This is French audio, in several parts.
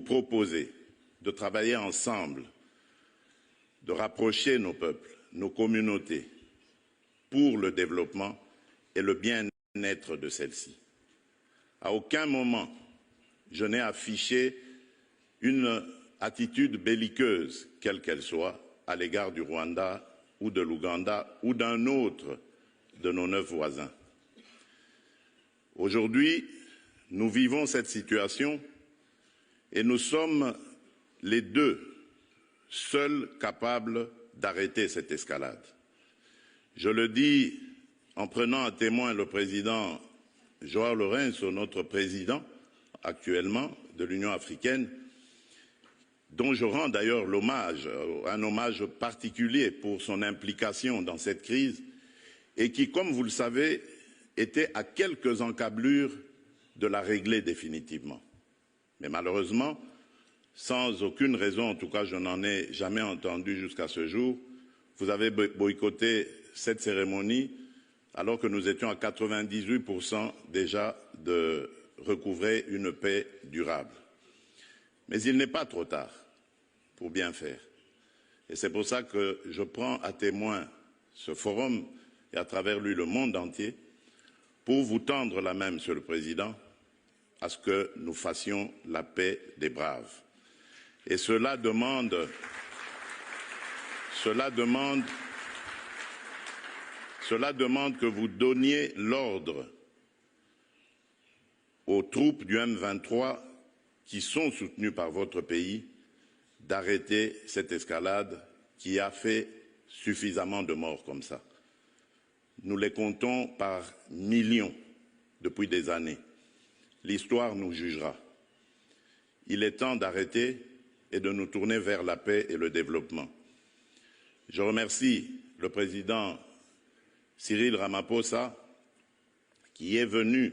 proposer de travailler ensemble, de rapprocher nos peuples, nos communautés, pour le développement et le bien-être de celles-ci. À aucun moment, je n'ai affiché une attitude belliqueuse, quelle qu'elle soit, à l'égard du Rwanda ou de l'Ouganda ou d'un autre de nos 9 voisins. Aujourd'hui, nous vivons cette situation et nous sommes les deux seuls capables d'arrêter cette escalade. Je le dis en prenant à témoin le président João Lourenço, notre président actuellement de l'Union africaine, dont je rends d'ailleurs un hommage particulier pour son implication dans cette crise et qui, comme vous le savez, était à quelques encablures de la régler définitivement. Mais malheureusement, sans aucune raison, en tout cas je n'en ai jamais entendu jusqu'à ce jour, vous avez boycotté cette cérémonie alors que nous étions à 98% déjà de recouvrer une paix durable. Mais il n'est pas trop tard pour bien faire. Et c'est pour ça que je prends à témoin ce forum et à travers lui le monde entier pour vous tendre la main, Monsieur le Président, à ce que nous fassions la paix des braves. Et cela demande que vous donniez l'ordre aux troupes du M23 qui sont soutenues par votre pays d'arrêter cette escalade qui a fait suffisamment de morts comme ça. Nous les comptons par millions depuis des années. L'histoire nous jugera. Il est temps d'arrêter et de nous tourner vers la paix et le développement. Je remercie le président Cyril Ramaphosa qui est venu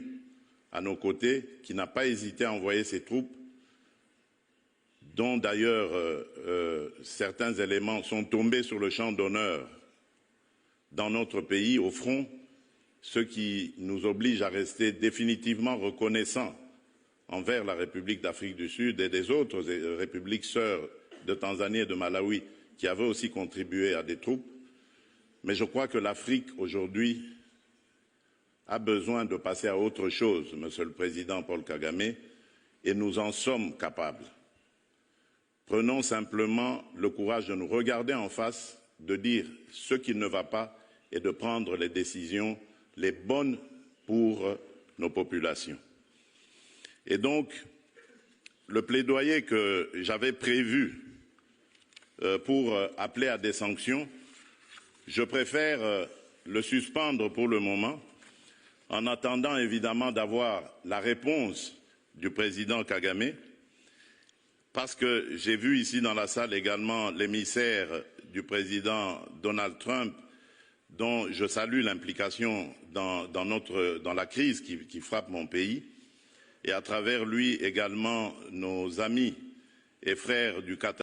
à nos côtés, qui n'a pas hésité à envoyer ses troupes, dont d'ailleurs certains éléments sont tombés sur le champ d'honneur dans notre pays, au front, ce qui nous oblige à rester définitivement reconnaissants envers la République d'Afrique du Sud et des autres républiques sœurs de Tanzanie et de Malawi qui avaient aussi contribué à des troupes. Mais je crois que l'Afrique aujourd'hui a besoin de passer à autre chose, Monsieur le Président Paul Kagame, et nous en sommes capables. Prenons simplement le courage de nous regarder en face, de dire ce qui ne va pas et de prendre les décisions les bonnes pour nos populations. Et donc, le plaidoyer que j'avais prévu pour appeler à des sanctions, je préfère le suspendre pour le moment, en attendant évidemment d'avoir la réponse du président Kagame, parce que j'ai vu ici dans la salle également l'émissaire du président Donald Trump, dont je salue l'implication dans la crise qui frappe mon pays, et à travers lui également nos amis et frères du Qatar.